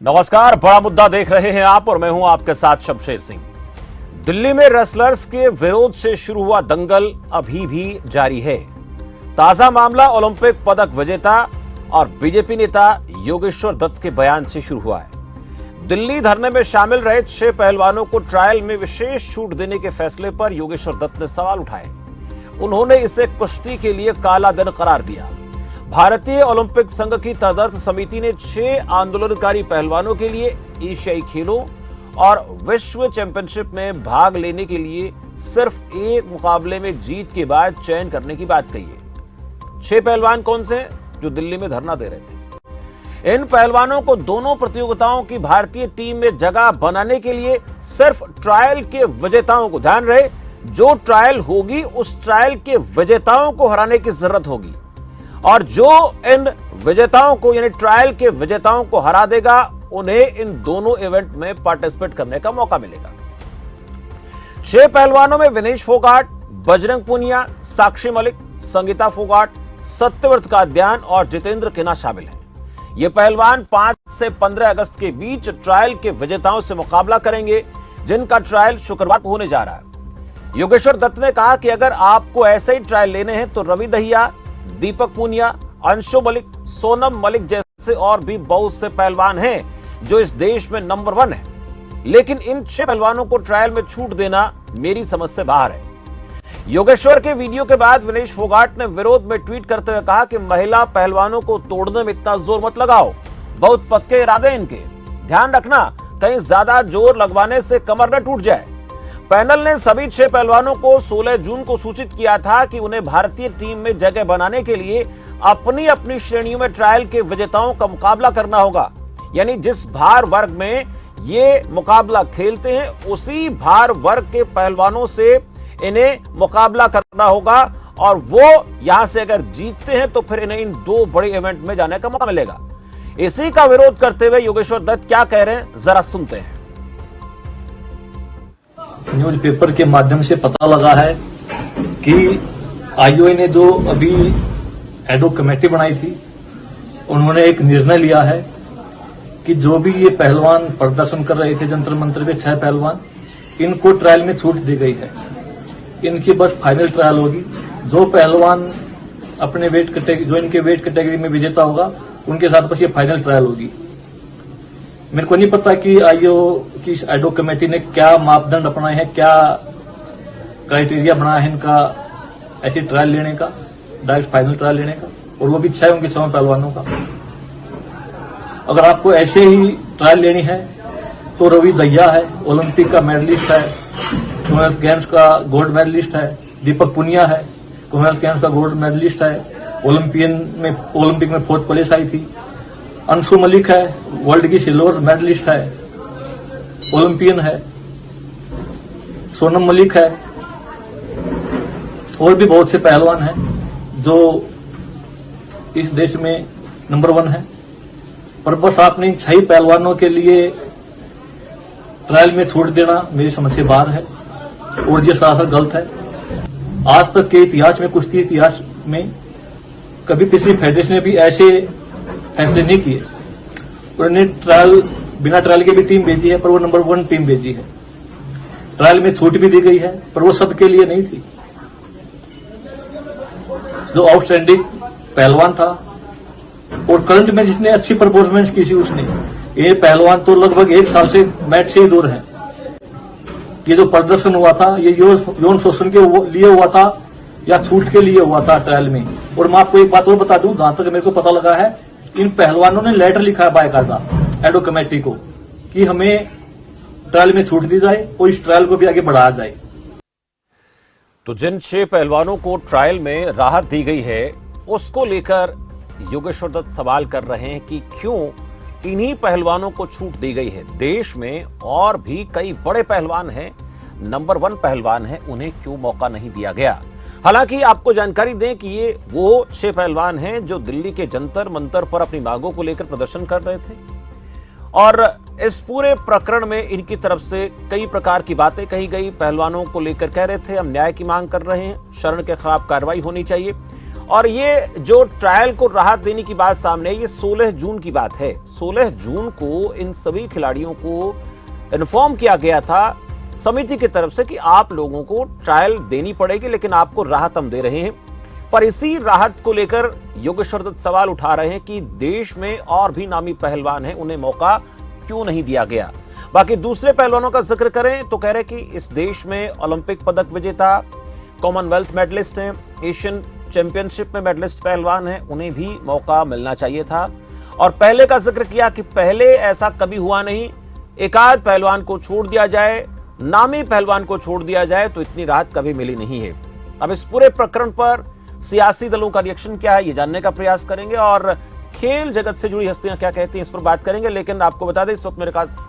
नमस्कार, बड़ा मुद्दा देख रहे हैं आप और मैं हूं आपके साथ शमशेर सिंह। दिल्ली में रेसलर्स के विरोध से शुरू हुआ दंगल अभी भी जारी है। ताजा मामला ओलंपिक पदक विजेता और बीजेपी नेता योगेश्वर दत्त के बयान से शुरू हुआ है। दिल्ली धरने में शामिल रहे 6 पहलवानों को ट्रायल में विशेष छूट देने के फैसले पर योगेश्वर दत्त ने सवाल उठाए। उन्होंने इसे कुश्ती के लिए काला दिन करार दिया। भारतीय ओलंपिक संघ की तदर्थ समिति ने 6 आंदोलनकारी पहलवानों के लिए एशियाई खेलों और विश्व चैंपियनशिप में भाग लेने के लिए सिर्फ एक मुकाबले में जीत के बाद चयन करने की बात कही है। 6 पहलवान कौन से हैं जो दिल्ली में धरना दे रहे थे? इन पहलवानों को दोनों प्रतियोगिताओं की भारतीय टीम में जगह बनाने के लिए सिर्फ ट्रायल के विजेताओं को, ध्यान रहे, जो ट्रायल होगी उस ट्रायल के विजेताओं को हराने की जरूरत होगी और जो इन विजेताओं को यानी ट्रायल के विजेताओं को हरा देगा उन्हें इन दोनों इवेंट में पार्टिसिपेट करने का मौका मिलेगा। 6 पहलवानों में विनेश फोगाट, बजरंग पूनिया, साक्षी मलिक, संगीता फोगाट, सत्यव्रत काद्यान और जितेंद्र किना शामिल हैं। ये पहलवान 5 से 15 अगस्त के बीच ट्रायल के विजेताओं से मुकाबला करेंगे, जिनका ट्रायल शुक्रवार को होने जा रहा है। योगेश्वर दत्त ने कहा कि अगर आपको ऐसे ही ट्रायल लेने हैं तो रवि दहिया, दीपक पूनिया, अंशु मलिक, सोनम मलिक जैसे और भी बहुत से पहलवान हैं जो इस देश में नंबर 1 है, लेकिन इन 6 पहलवानों को ट्रायल में छूट देना मेरी समझ से बाहर है। योगेश्वर के वीडियो के बाद विनेश फोगाट ने विरोध में ट्वीट करते हुए कहा कि महिला पहलवानों को तोड़ने में इतना जोर मत लगाओ, बहुत पक्के इरादे इनके, ध्यान रखना कहीं ज्यादा जोर लगवाने से कमर न टूट जाए। पैनल ने सभी 6 पहलवानों को 16 जून को सूचित किया था कि उन्हें भारतीय टीम में जगह बनाने के लिए अपनी अपनी श्रेणियों में ट्रायल के विजेताओं का मुकाबला करना होगा, यानी जिस भार वर्ग में ये मुकाबला खेलते हैं उसी भार वर्ग के पहलवानों से इन्हें मुकाबला करना होगा और वो यहां से अगर जीतते हैं तो फिर इन्हें इन 2 बड़े इवेंट में जाने का मौका मिलेगा। इसी का विरोध करते हुए योगेश्वर दत्त क्या कह रहे हैं, जरा सुनते हैं। न्यूज़पेपर के माध्यम से पता लगा है कि आईओए ने जो अभी एडहॉक कमेटी बनाई थी, उन्होंने एक निर्णय लिया है कि जो भी ये पहलवान प्रदर्शन कर रहे थे जंतर मंतर के 6 पहलवान, इनको ट्रायल में छूट दी गई है। इनकी बस फाइनल ट्रायल होगी। जो पहलवान अपने वेट कैटेगरी, जो इनके वेट कैटेगरी में विजेता होगा, उनके साथ बस ये फाइनल ट्रायल होगी। मेरे को नहीं पता कि आईओ की एडहॉक कमेटी ने क्या मापदंड अपनाए हैं, क्या क्राइटेरिया बनाया है इनका ऐसी ट्रायल लेने का, डायरेक्ट फाइनल ट्रायल लेने का, और वो भी 6 उनके 6 पहलवानों का। अगर आपको ऐसे ही ट्रायल लेनी है तो रवि दहिया है, ओलंपिक का मेडलिस्ट है, कॉमनवेल्थ गेम्स का गोल्ड मेडलिस्ट है। दीपक पूनिया है, कॉमनवेल्थ गेम्स का गोल्ड मेडलिस्ट है, ओलंपिक में 4th प्लेस आई थी। अंशु मलिक है, वर्ल्ड की सिल्वर मेडलिस्ट है, ओलंपियन है। सोनम मलिक है, और भी बहुत से पहलवान हैं जो इस देश में नंबर 1 है। पर बस आपने इन 6 पहलवानों के लिए ट्रायल में छूट देना मेरी समझ से बाहर है और ये सरासर गलत है। आज तक के इतिहास में, कुश्ती इतिहास में कभी किसी फेडरेशन ने भी ऐसे फैसले नहीं किए। उन्होंने ट्रायल, बिना ट्रायल के भी टीम भेजी है, पर वो नंबर 1 टीम भेजी है। ट्रायल में छूट भी दी गई है, पर वो सबके लिए नहीं थी। जो आउटस्टैंडिंग पहलवान था और करंट में जिसने अच्छी परफॉर्मेंस की थी उसने, ये पहलवान तो लगभग 1 साल से मैच से ही दूर है। ये जो प्रदर्शन हुआ था ये यौन शोषण के लिए हुआ था या छूट के लिए हुआ था ट्रायल में। और मैं आपको एक बात और बता दूं, जहां तक मेरे को पता लगा है, इन पहलवानों ने लेटर लिखा है बाकायदा एडहॉक कमेटी को कि हमें ट्रायल में छूट दी जाए और इस ट्रायल को भी आगे बढ़ाया जाए। तो जिन 6 पहलवानों को ट्रायल में राहत दी गई है उसको लेकर योगेश्वर दत्त सवाल कर रहे हैं कि क्यों इन्हीं पहलवानों को छूट दी गई है। देश में और भी कई बड़े पहलवान हैं, नंबर 1 पहलवान हैं, उन्हें क्यों मौका नहीं दिया गया। हालांकि आपको जानकारी दें कि ये वो 6 पहलवान हैं जो दिल्ली के जंतर मंतर पर अपनी मांगों को लेकर प्रदर्शन कर रहे थे और इस पूरे प्रकरण में इनकी तरफ से कई प्रकार की बातें कही गई। पहलवानों को लेकर कह रहे थे हम न्याय की मांग कर रहे हैं, शरण के खिलाफ कार्रवाई होनी चाहिए और ये जो ट्रायल को राहत देने की बात सामने है, ये 16 जून की बात है। 16 जून को इन सभी खिलाड़ियों को इन्फॉर्म किया गया था समिति की तरफ से कि आप लोगों को ट्रायल देनी पड़ेगी, लेकिन आपको राहत हम दे रहे हैं। पर इसी राहत को लेकर योगेश्वर दत्त सवाल उठा रहे हैं कि देश में और भी नामी पहलवान हैं, उन्हें मौका क्यों नहीं दिया गया। बाकी दूसरे पहलवानों का जिक्र करें तो कह रहे कि इस देश में ओलंपिक पदक विजेता, कॉमनवेल्थ मेडलिस्ट हैं, एशियन चैंपियनशिप में मेडलिस्ट पहलवान हैं, उन्हें भी मौका मिलना चाहिए था। और पहले का जिक्र किया कि पहले ऐसा कभी हुआ नहीं, एकाध पहलवान को छोड़ दिया जाए, नामी पहलवान को छोड़ दिया जाए तो इतनी राहत कभी मिली नहीं है। अब इस पूरे प्रकरण पर सियासी दलों का रिएक्शन क्या है, ये जानने का प्रयास करेंगे और खेल जगत से जुड़ी हस्तियां क्या कहती हैं इस पर बात करेंगे। लेकिन आपको बता दें, इस वक्त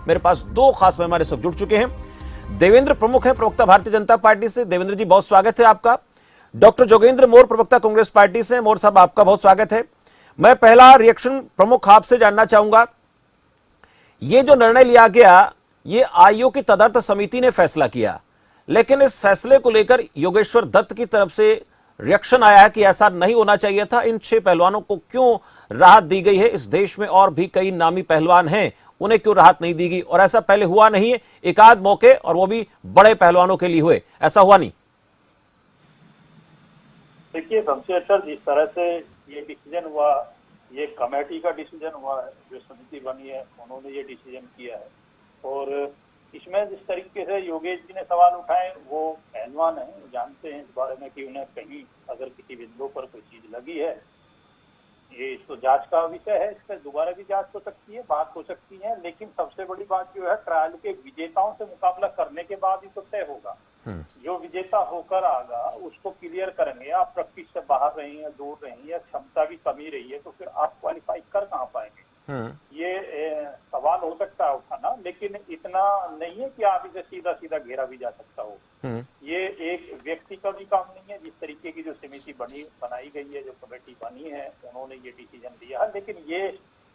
मेरे पास दो खास मेहमान इस वक्त जुड़ चुके हैं। देवेंद्र प्रमुख है, प्रवक्ता भारतीय जनता पार्टी से। देवेंद्र जी, बहुत स्वागत है आपका। डॉक्टर जोगेंद्र मोर, प्रवक्ता कांग्रेस पार्टी से। मोर साहब, आपका बहुत स्वागत है। मैं पहला रिएक्शन प्रमुख आपसे जानना चाहूंगा, ये जो निर्णय लिया गया, ये आयोग की तदर्थ समिति ने फैसला किया, लेकिन इस फैसले को लेकर योगेश्वर दत्त की तरफ से रिएक्शन आया है कि ऐसा नहीं होना चाहिए था। इन 6 पहलवानों को क्यों राहत दी गई है? इस देश में और भी कई नामी पहलवान हैं, उन्हें क्यों राहत नहीं दी गई? और ऐसा पहले हुआ नहीं है, एकाध मौके और वो भी बड़े पहलवानों के लिए हुए, ऐसा हुआ नहीं। देखिए शमशेर, जिस तरह से ये डिसीजन हुआ, ये कमेटी का डिसीजन हुआ है, जो समिति बनी है उन्होंने ये डिसीजन किया है। और इसमें जिस तरीके से योगेश जी ने सवाल उठाए, वो पहलवान है, जानते हैं इस बारे में कि उन्हें कहीं अगर किसी बिंदु पर कोई चीज लगी है, ये इसको जांच का विषय है, इस पर दोबारा भी जांच हो सकती है, बात हो सकती है। लेकिन सबसे बड़ी बात जो है, ट्रायल के विजेताओं से मुकाबला करने के बाद ही तो तय होगा। जो विजेता होकर आगा उसको क्लियर करेंगे। आप प्रैक्टिस से बाहर रही है, दूर रही है, क्षमता की कमी रही है, तो फिर आप क्वालिफाई कर कहाँ पाएंगे? ये सवाल हो सकता है उठाना, लेकिन इतना नहीं है कि आप इसे सीधा सीधा घेरा भी जा सकता हो। ये एक व्यक्ति का भी काम नहीं है। जिस तरीके की जो समिति बनाई गई है, जो कमेटी बनी है, उन्होंने ये डिसीजन लिया है। लेकिन ये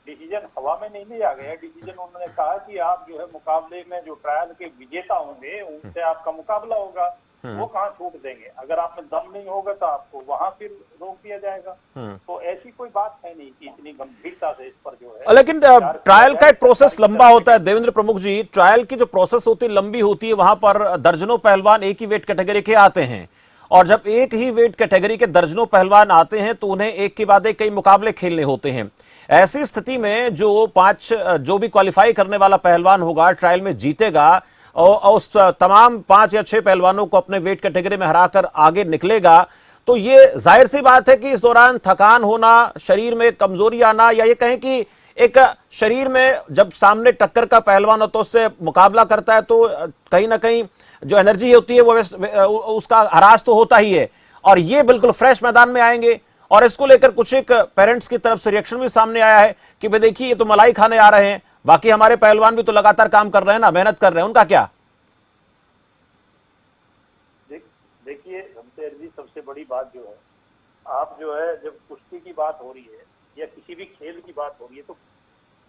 डिसीजन हवा में नहीं लिया गया। डिसीजन उन्होंने कहा कि आप जो है मुकाबले में जो ट्रायल के विजेता होंगे, उनसे आपका मुकाबला होगा, वो कहाँ छूट देंगे? अगर आप में दम नहीं होगा तो आपको वहां फिर रोक दिया जाएगा। तो ऐसी कोई बात है नहीं कि इतनी गंभीरता से इस पर जो है। लेकिन ट्रायल का एक प्रोसेस लंबा होता है देवेंद्र प्रमुख जी, ट्रायल की जो प्रोसेस होती है लंबी होती है। वहां पर दर्जनों पहलवान एक ही वेट कैटेगरी के आते हैं, और जब एक ही वेट कैटेगरी के दर्जनों पहलवान आते हैं तो उन्हें एक के बाद एक कई मुकाबले खेलने होते हैं। ऐसी स्थिति में जो भी क्वालिफाई करने वाला पहलवान होगा, ट्रायल में जीतेगा और उस तमाम 5 या 6 पहलवानों को अपने वेट कैटेगरी में हराकर आगे निकलेगा, तो ये जाहिर सी बात है कि इस दौरान थकान होना, शरीर में कमजोरी आना, या ये कहें कि एक शरीर में जब सामने टक्कर का पहलवान हो तो उससे मुकाबला करता है तो कहीं ना कहीं जो एनर्जी होती है वो उसका हरास तो होता ही है। और ये बिल्कुल फ्रेश मैदान में आएंगे, और इसको लेकर कुछ एक पेरेंट्स की तरफ से रिएक्शन भी सामने आया है कि भाई देखिए, ये तो मलाई खाने आ रहे हैं, बाकी हमारे पहलवान भी तो लगातार काम कर रहे हैं ना, मेहनत कर रहे हैं, उनका क्या? देखिए शमशेर जी, सबसे बड़ी बात जो है, आप जो है जब कुश्ती की बात हो रही है या किसी भी खेल की बात हो रही है, तो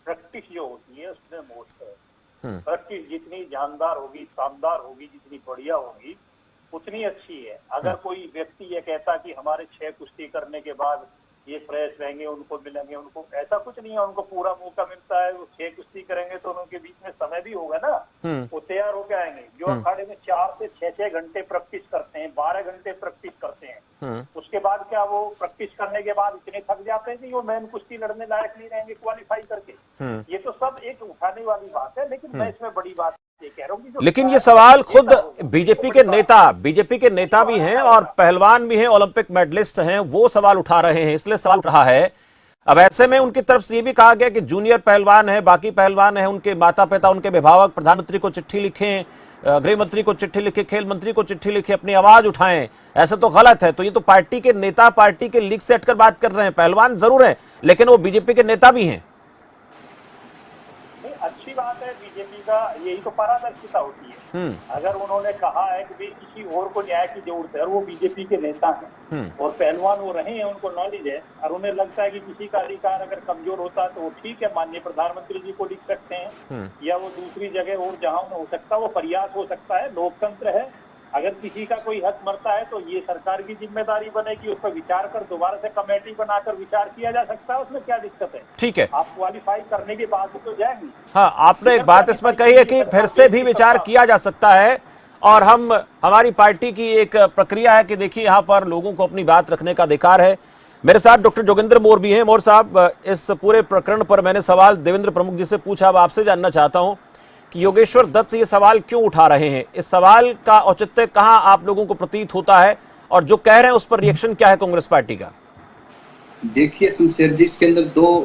प्रैक्टिस जो होती है उसमें मोस्ट है। प्रैक्टिस जितनी जानदार होगी, शानदार होगी, जितनी बढ़िया होगी, उतनी अच्छी है। अगर कोई व्यक्ति ये कहता कि हमारे 6 कुश्ती करने के बाद ये फ्रेश रहेंगे, उनको मिलेंगे, उनको ऐसा कुछ नहीं है। उनको पूरा मौका मिलता है। वो 6 कुश्ती करेंगे तो उनके बीच में समय भी होगा ना, वो तैयार होके आएंगे। जो अखाड़े में 4 से 6 घंटे प्रैक्टिस करते हैं, 12 घंटे प्रैक्टिस करते हैं, उसके बाद क्या वो प्रैक्टिस करने के बाद इतने थक जाते हैं कि वो मेन कुश्ती लड़ने लायक नहीं रहेंगे क्वालिफाई करके? ये तो सब एक उठाने वाली बात है। लेकिन मैं इसमें बड़ी बात कह रहा हूँ, लेकिन ये सवाल खुद बीजेपी के नेता भी हैं और पहलवान भी हैं, ओलंपिक मेडलिस्ट हैं, वो सवाल उठा रहे हैं, इसलिए सवाल उठ रहा है। अब ऐसे में उनकी तरफ से ये भी कहा गया कि जूनियर पहलवान है, बाकी पहलवान है, उनके माता पिता, उनके अभिभावक प्रधानमंत्री को चिट्ठी लिखें, गृह मंत्री को चिट्ठी लिखे, खेल मंत्री को चिट्ठी लिखे, अपनी आवाज उठाएं। ऐसा तो गलत है। तो ये तो पार्टी के नेता पार्टी के लीग से हटकर बात कर रहे हैं। पहलवान जरूर है, लेकिन वो बीजेपी के नेता भी हैं। अच्छी बात है। बीजेपी का यही तो पारदर्शिता होती है। अगर उन्होंने कहा है कि किसी और को न्याय की जरूरत है, और वो बीजेपी के नेता हैं और पहलवान वो रहे हैं, उनको नॉलेज है, और उन्हें लगता है कि किसी का अधिकार अगर कमजोर होता है तो वो ठीक है, माननीय प्रधानमंत्री जी को लिख सकते हैं, या वो दूसरी जगह और जहां उन्हें हो सकता है वो प्रयास हो सकता है। लोकतंत्र है, अगर किसी का कोई हक मरता है तो ये सरकार की जिम्मेदारी बनेगी, उस पर विचार कर दोबारा से कमेटी बनाकर विचार किया जा सकता है, उसमें क्या दिक्कत है? ठीक है, आप क्वालिफाई करने के बाद तो जाएंगे। हाँ, आपने एक बात इसमें कही है कि फिर से भी विचार किया जा सकता है, और हमारी पार्टी की एक प्रक्रिया है कि देखिए यहाँ पर लोगों को अपनी बात रखने का अधिकार है। मेरे साथ डॉक्टर जोगिंदर मोर भी हैं। मोर साहब, इस पूरे प्रकरण पर मैंने सवाल देवेंद्र प्रमुख जी से पूछा, अब आपसे जानना चाहता हूं कि योगेश्वर दत्त ये सवाल क्यों उठा रहे हैं, इस सवाल का औचित्य कहां आप लोगों को प्रतीत होता है, और जो कह रहे हैं उस पर रिएक्शन क्या है कांग्रेस पार्टी का? देखिए शमशेर जी, इसके अंदर दो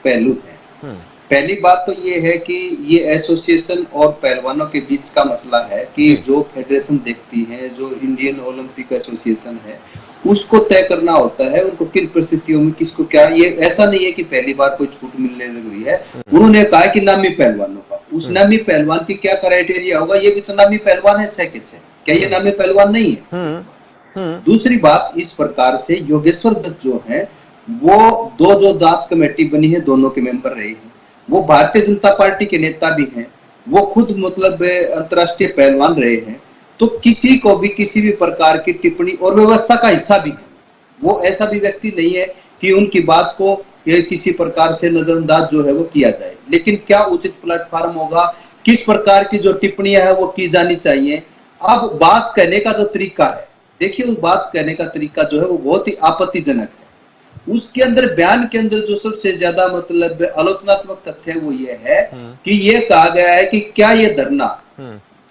पहलू हैं। पहली बात तो ये है कि ये एसोसिएशन और पहलवानों के बीच का मसला है कि जो फेडरेशन देखती है, जो इंडियन ओलंपिक एसोसिएशन है, उसको तय करना होता है उनको किन परिस्थितियों में किसको क्या। ये ऐसा नहीं है कि पहली बार कोई छूट मिलने लग रही है। उन्होंने कहा कि नामी पहलवानों का, उस नामी पहलवान की क्या क्राइटेरिया होगा, ये भी तो नामी पहलवान है 6 के 6, क्या ये नामी पहलवान नहीं है? दूसरी बात, इस प्रकार से योगेश्वर दत्त जो है वो जो जांच कमेटी बनी है, दोनों के मेंबर रहे हैं, वो भारतीय जनता पार्टी के नेता भी हैं, वो खुद मतलब अंतर्राष्ट्रीय पहलवान रहे हैं, तो किसी को भी किसी भी प्रकार की टिप्पणी, और व्यवस्था का हिस्सा भी है, वो ऐसा भी व्यक्ति नहीं है कि उनकी बात को किसी प्रकार से नजरअंदाज जो है वो किया जाए। लेकिन क्या उचित प्लेटफॉर्म होगा, किस प्रकार की जो टिप्पणियां है वो की जानी चाहिए। अब बात कहने का जो तरीका है, देखिए उस बात कहने का तरीका जो है वो बहुत ही आपत्तिजनक है। उसके अंदर बयान के अंदर जो सबसे ज्यादा मतलब आलोचनात्मक तथ्य है वो ये है कि ये कहा गया है कि क्या ये धरना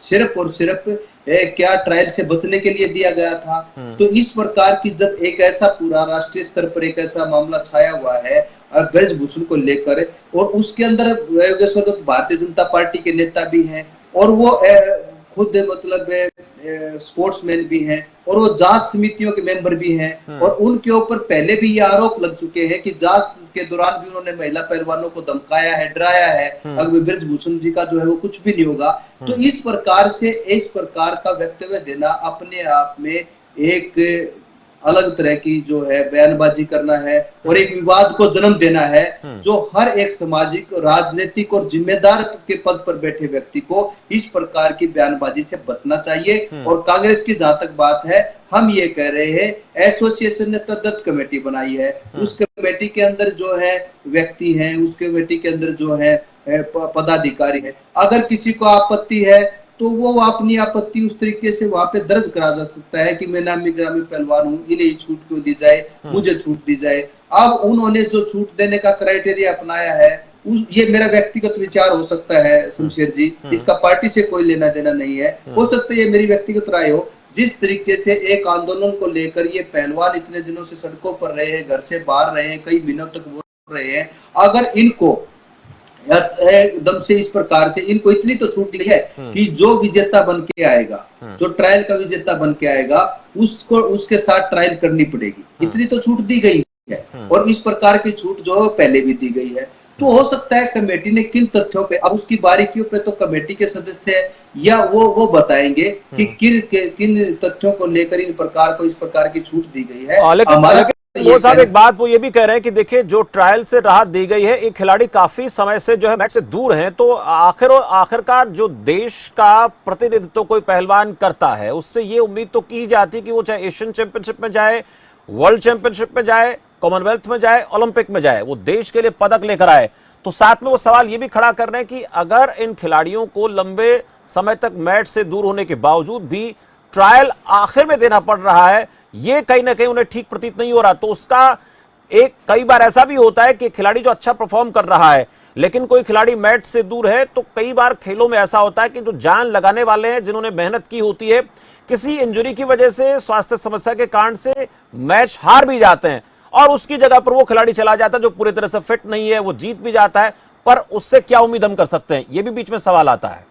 सिर्फ और सिर्फ क्या ट्रायल से बचने के लिए दिया गया था। तो इस प्रकार की जब एक ऐसा पूरा राष्ट्रीय स्तर पर एक ऐसा मामला छाया हुआ है ब्रजभूषण को लेकर, और उसके अंदर योगेश्वर दत्त भारतीय जनता पार्टी के नेता भी हैं, और वो खुद मतलब स्पोर्ट्समैन भी हैं, और वो जांच समितियों के मेंबर भी हैं, और उनके ऊपर पहले भी ये आरोप लग चुके हैं कि जांच के दौरान भी उन्होंने महिला पहलवानों को धमकाया है, डराया है, अगर ब्रजभूषण जी का जो है वो कुछ भी नहीं होगा। तो इस प्रकार से इस प्रकार का वक्तव्य देना अपने आप में एक अलग तरह की जो है बयानबाजी करना है, और एक विवाद को जन्म देना है, जो हर एक सामाजिक, राजनीतिक और जिम्मेदार के पद पर बैठे व्यक्ति को इस प्रकार की बयानबाजी से बचना चाहिए। और कांग्रेस की जहां तक बात है, हम ये कह रहे हैं, एसोसिएशन ने तद्दत कमेटी बनाई है, उस कमेटी के अंदर जो है व्यक्ति हैं, उस कमेटी के अंदर जो है पदाधिकारी है, अगर किसी को आपत्ति है तो वो अपनी आपत्ति उस तरीके से वहां पे दर्ज करा जा सकता है कि मैं नामी ग्रामी पहलवान हूँ, इन्हें छूट क्यों दी जाए, मुझे छूट दी जाए। अब उन्होंने जो छूट देने का क्राइटेरिया अपनाया है, ये मेरा व्यक्तिगत विचार हो सकता है शमशेर जी, इसका पार्टी से कोई लेना देना नहीं है, हो सकता है ये मेरी व्यक्तिगत राय हो। जिस तरीके से एक आंदोलन को लेकर ये पहलवान इतने दिनों से सड़कों पर रहे हैं, घर से बाहर रहे हैं, कई महीनों तक बोल रहे हैं, अगर इनको एकदम से इस प्रकार से इनको इतनी तो छूट दी है कि जो विजेता बन के आएगा, जो ट्रायल का विजेता बन के आएगा, उसको उसके साथ ट्रायल करनी पड़ेगी, इतनी तो छूट दी गई है, और इस प्रकार की छूट जो पहले भी दी गई है। तो हो सकता है कमेटी ने किन तथ्यों पे, अब उसकी बारीकियों पे तो कमेटी के सदस्य या वो बताएंगे कि किन तथ्यों को लेकर इन प्रकार को इस प्रकार की छूट दी गई है। हमारा वो साहब एक बात वो ये भी कह रहे हैं कि देखिए जो ट्रायल से राहत दी गई है, एक खिलाड़ी काफी समय से जो है मैच से दूर हैं, तो आखिरकार जो देश का प्रतिनिधित्व कोई पहलवान करता है, उससे ये उम्मीद तो की जाती कि वो चाहे एशियन चैंपियनशिप में जाए, वर्ल्ड चैंपियनशिप में जाए, कॉमनवेल्थ में जाए, ओलंपिक में जाए, वो देश के लिए पदक लेकर आए। तो साथ में वो सवाल ये भी खड़ा कर रहे हैं कि अगर इन खिलाड़ियों को लंबे समय तक मैच से दूर होने के बावजूद भी ट्रायल आखिर में देना पड़ रहा है, ये कहीं ना कहीं उन्हें ठीक प्रतीत नहीं हो रहा। तो उसका एक कई बार ऐसा भी होता है कि खिलाड़ी जो अच्छा परफॉर्म कर रहा है, लेकिन कोई खिलाड़ी मैच से दूर है, तो कई बार खेलों में ऐसा होता है कि जो जान लगाने वाले हैं, जिन्होंने मेहनत की होती है, किसी इंजरी की वजह से, स्वास्थ्य समस्या के कारण से मैच हार भी जाते हैं, और उसकी जगह पर वो खिलाड़ी चला जाता है जो पूरी तरह से फिट नहीं है, वो जीत भी जाता है, पर उससे क्या उम्मीद हम कर सकते हैं, ये भी बीच में सवाल आता है।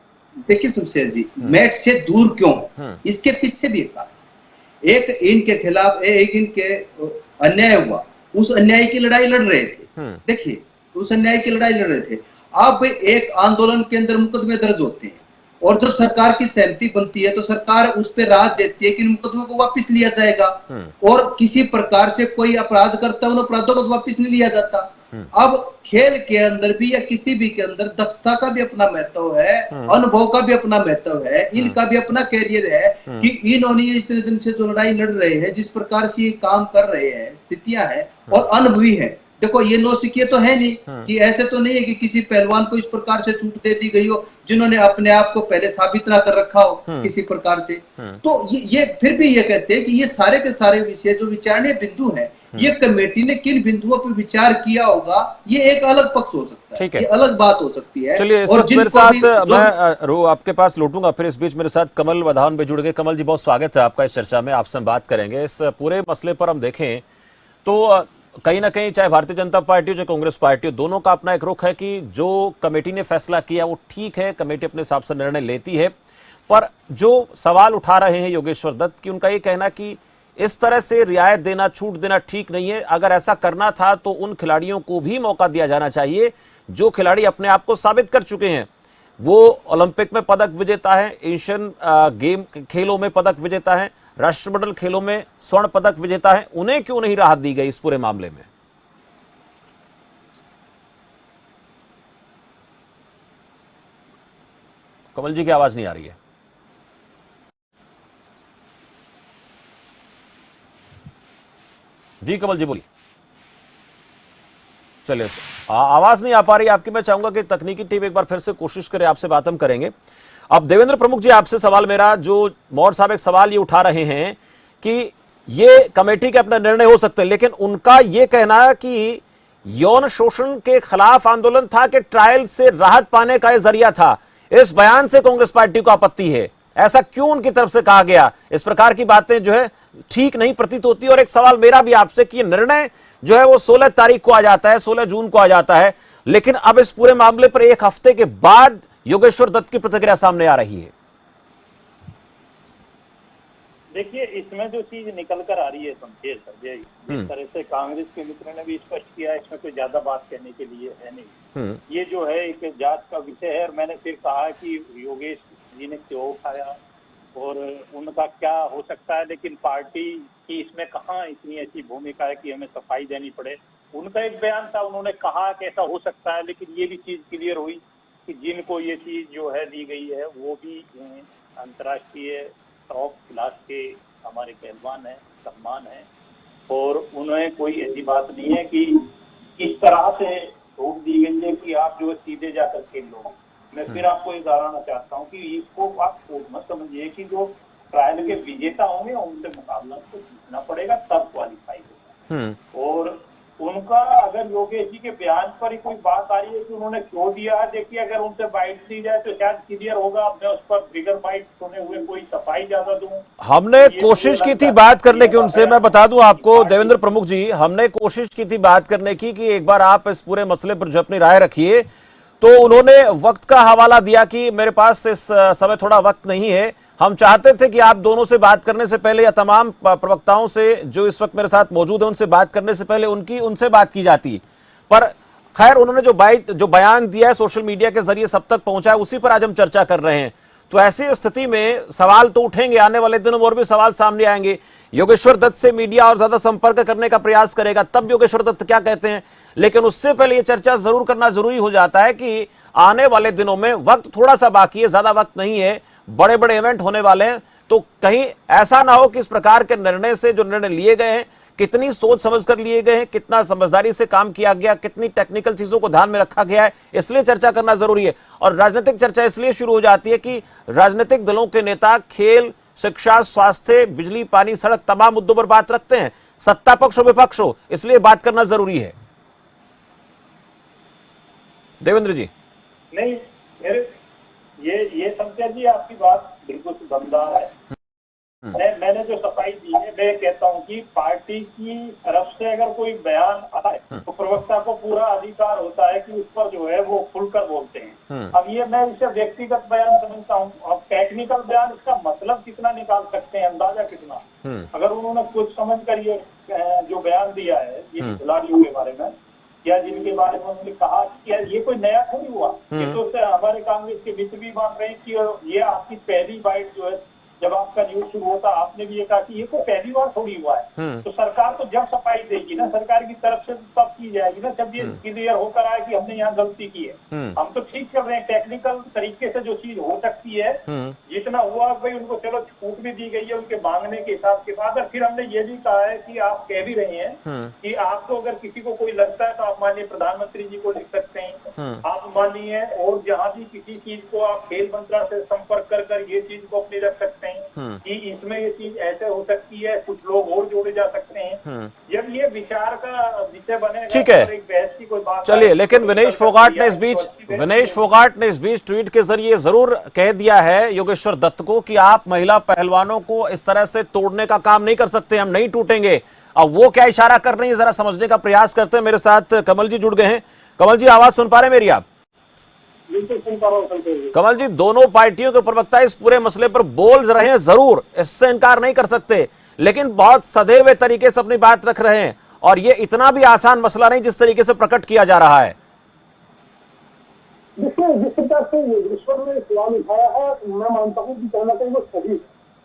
देखिए शमशेर जी, मैच से दूर क्यों, इसके पीछे भी एक इनके खिलाफ एक इनके अन्याय हुआ, उस अन्याय की लड़ाई लड़ रहे थे। देखिए उस अन्याय की लड़ाई लड़ रहे थे। अब एक आंदोलन के अंदर मुकदमे दर्ज होते हैं, और जब सरकार की सहमति बनती है तो सरकार उस पर राहत देती है कि मुकदमे को वापस लिया जाएगा, और किसी प्रकार से कोई अपराध करता है उन अपराधों को वापस नहीं लिया जाता। अब खेल के अंदर भी या किसी भी के अंदर दक्षता का भी अपना महत्व है, अनुभव का भी अपना महत्व है, इनका भी अपना कैरियर है कि इन्होंने इतने दिन से जो लड़ाई लड़ रहे हैं, जिस प्रकार से ये काम कर रहे हैं, स्थितियां हैं और अनुभवी है। देखो ये नौसिखिए तो है नहीं कि ऐसे तो नहीं है कि किसी पहलवान को इस प्रकार से छूट दे दी गई हो जिन्होंने अपने आप को पहले साबित ना कर रखा हो किसी प्रकार से। तो ये फिर भी ये कहते हैं कि ये सारे के सारे विषय जो विचारणीय बिंदु है, ये कमेटी ने किन बिंदुओं पर विचार किया होगा, ये एक अलग पक्ष हो सकता है, ये अलग बात हो सकती है। चलिए और मेरे साथ मैं आपके पास लौटूंगा, फिर इस बीच मेरे साथ कमल वधावन भी जुड़ गए। कमल जी, बहुत स्वागत है आपका इस चर्चा में, आपसे हम बात करेंगे। इस पूरे मसले पर हम देखें तो कहीं ना कहीं चाहे भारतीय जनता पार्टी हो चाहे कांग्रेस पार्टी हो, दोनों का अपना एक रुख है कि जो कमेटी ने फैसला किया वो ठीक है, कमेटी अपने हिसाब से निर्णय लेती है। पर जो सवाल उठा रहे हैं योगेश्वर दत्त की, उनका ये कहना कि इस तरह से रियायत देना, छूट देना ठीक नहीं है। अगर ऐसा करना था तो उन खिलाड़ियों को भी मौका दिया जाना चाहिए जो खिलाड़ी अपने आप को साबित कर चुके हैं। वो ओलंपिक में पदक विजेता है, एशियन गेम खेलों में पदक विजेता है, राष्ट्रमंडल खेलों में स्वर्ण पदक विजेता है, उन्हें क्यों नहीं राहत दी गई इस पूरे मामले में? कमल जी की आवाज नहीं आ रही है। जी कमल जी बोलिए। चलिए, आवाज नहीं आ पा रही आपकी। मैं चाहूंगा कि तकनीकी टीम एक बार फिर से कोशिश करे, आपसे बात हम करेंगे। अब देवेंद्र प्रमुख जी, आपसे सवाल मेरा, जो मौर्य साहब एक सवाल ये उठा रहे हैं कि ये कमेटी के अपना निर्णय हो सकते हैं, लेकिन उनका ये कहना है कि यौन शोषण के खिलाफ आंदोलन था कि ट्रायल से राहत पाने का यह जरिया था। इस बयान से कांग्रेस पार्टी को आपत्ति है, ऐसा क्यों उनकी तरफ से कहा गया? इस प्रकार की बातें जो है ठीक नहीं प्रतीत होती। और एक सवाल मेरा भी आपसे कि निर्णय जो है वो 16 तारीख को आ जाता है, 16 जून को आ जाता है, लेकिन अब इस पूरे मामले पर एक हफ्ते के बाद योगेश्वर दत्त की प्रतिक्रिया सामने आ रही है। देखिए, इसमें जो चीज निकल कर आ रही है शमशेर सर, जिस तरह से कांग्रेस के मित्र ने भी स्पष्ट किया, इसमें कोई ज्यादा बात कहने के लिए है नहीं। ये जो है एक जांच का विषय है। और मैंने फिर कहा कि योगेश जी ने क्यों उठाया और उनका क्या हो सकता है, लेकिन पार्टी की इसमें कहाँ इतनी ऐसी भूमिका है कि हमें सफाई देनी पड़े। उनका एक बयान था, उन्होंने कहा कि ऐसा हो सकता है, लेकिन ये भी चीज क्लियर हुई कि जिनको ये चीज जो है दी गई है वो भी अंतर्राष्ट्रीय टॉप क्लास के हमारे पहलवान है, सम्मान है, और उन्हें कोई ऐसी बात नहीं है कि इस तरह से छूट दी गई है कि आप जो है सीधे जाकर खेल लो। मैं फिर आपको ये दोहराना चाहता हूँ कि इसको आप मत समझिए कि जो ट्रायल के विजेता होंगे उनसे मुकाबला तो जीतना पड़ेगा, तब क्वालिफाई होगा। और उनका अगर योगेश जी के बयान पर ही कोई बात आ रही है कि उन्होंने क्यों दिया है, देखिए अगर उनसे बाइट ली जाए तो शायद क्लियर होगा। मैं उस पर बिगर बाइट सुने हुए कोई सफाई ज्यादा दूं। हमने कोशिश की थी बात करने की उनसे, मैं बता दूं आपको देवेंद्र प्रमुख जी, हमने कोशिश की थी बात करने की कि एक बार आप इस पूरे मसले पर जो अपनी राय रखिए, तो उन्होंने वक्त का हवाला दिया कि मेरे पास इस समय थोड़ा वक्त नहीं है। हम चाहते थे कि आप दोनों से बात करने से पहले या तमाम प्रवक्ताओं से जो इस वक्त मेरे साथ मौजूद है उनसे बात करने से पहले उनसे बात की जाती, पर खैर उन्होंने जो बयान दिया है सोशल मीडिया के जरिए सब तक पहुंचा है, उसी पर आज हम चर्चा कर रहे हैं। तो ऐसी स्थिति में सवाल तो उठेंगे, आने वाले दिनों में और भी सवाल सामने आएंगे। योगेश्वर दत्त से मीडिया और ज्यादा संपर्क करने का प्रयास करेगा, तब योगेश्वर दत्त क्या कहते हैं। लेकिन उससे पहले यह चर्चा जरूर करना जरूरी हो जाता है कि आने वाले दिनों में वक्त थोड़ा सा बाकी है, ज्यादा वक्त नहीं है, बड़े बड़े इवेंट होने वाले हैं। तो कहीं ऐसा ना हो कि इस प्रकार के निर्णय से जो निर्णय लिए गए हैं कितनी सोच समझकर लिए गए हैं, कितना समझदारी से काम किया गया, कितनी टेक्निकल चीजों को ध्यान में रखा गया है, इसलिए चर्चा करना जरूरी है। और राजनीतिक चर्चा इसलिए शुरू हो जाती है कि राजनीतिक दलों के नेता खेल, शिक्षा, स्वास्थ्य, बिजली, पानी, सड़क, तमाम मुद्दों पर बात रखते हैं, सत्ता पक्ष हो विपक्ष हो, इसलिए बात करना जरूरी है। देवेंद्र जी नहीं, ये शमशेर जी आपकी बात बिल्कुल दमदार है। मैंने जो सफाई दी है, मैं कहता हूं कि पार्टी की तरफ से अगर कोई बयान आए तो प्रवक्ता को पूरा अधिकार होता है कि उस पर जो है वो खुलकर बोलते हैं। अब ये मैं इसे व्यक्तिगत बयान समझता हूँ। अब टेक्निकल बयान, इसका मतलब कितना निकाल सकते हैं, अंदाजा कितना। अगर उन्होंने कुछ समझ कर ये जो बयान दिया है ये खिलाड़ियों के बारे में या जिनके बारे में उन्होंने कहा कि ये कोई नया थोड़ी हुआ। ये तो हमारे कांग्रेस के मित्र भी मान रहे हैं कि ये आपकी पहली बाइट जो है जब आपका न्यूज शुरू होता आपने भी ये कहा कि ये तो पहली बार थोड़ी हुआ है, तो सरकार तो जब सफाई देगी ना, सरकार की तरफ से तब की जाएगी ना जब ये क्लियर होकर आए कि हमने यहाँ गलती की है। हम तो ठीक कर रहे हैं, टेक्निकल तरीके से जो चीज हो सकती है जितना हुआ भाई उनको चलो छूट भी दी गई है उनके मांगने के हिसाब के बाद। और फिर हमने ये भी कहा है कि आप कह भी रहे हैं कि आपको अगर किसी को कोई लगता है तो आप माननीय प्रधानमंत्री जी को लिख सकते हैं, आप माननीय और जहाँ भी किसी चीज को आप खेल मंत्रालय से संपर्क कर ये चीज को अपनी रख सकते हैं कि इसमें ये चीज ऐसे हो सकती है, कुछ लोग और जोड़े जा सकते हैं। जब ये विचार का विषय बनेगा ठीक है, एक बहस की कोई बात। चलिए, लेकिन विनेश फोगाट ने इस बीच ट्वीट के जरिए जरूर कह दिया है योगेश्वर दत्त को कि आप महिला पहलवानों को इस तरह से तोड़ने का काम नहीं कर सकते, हम नहीं टूटेंगे। अब वो क्या इशारा कर रही है जरा समझने का प्रयास करते हैं। मेरे साथ कमल जी जुड़ गए हैं। कमल जी, आवाज सुन पा रहे हैं मेरी आप? बिल्कुल सुन पा रहा हूं। कमल जी, दोनों पार्टियों के प्रवक्ता इस पूरे मसले पर बोल रहे हैं, जरूर इससे इनकार नहीं कर सकते, लेकिन बहुत सधे हुए तरीके से अपनी बात रख रहे हैं और ये इतना भी आसान मसला नहीं जिस तरीके से प्रकट किया जा रहा है। देखिए, जिस प्रकार से ईश्वर ने सवाल उठाया है, मैं मानता हूँ कि कहीं ना कहीं वो सही।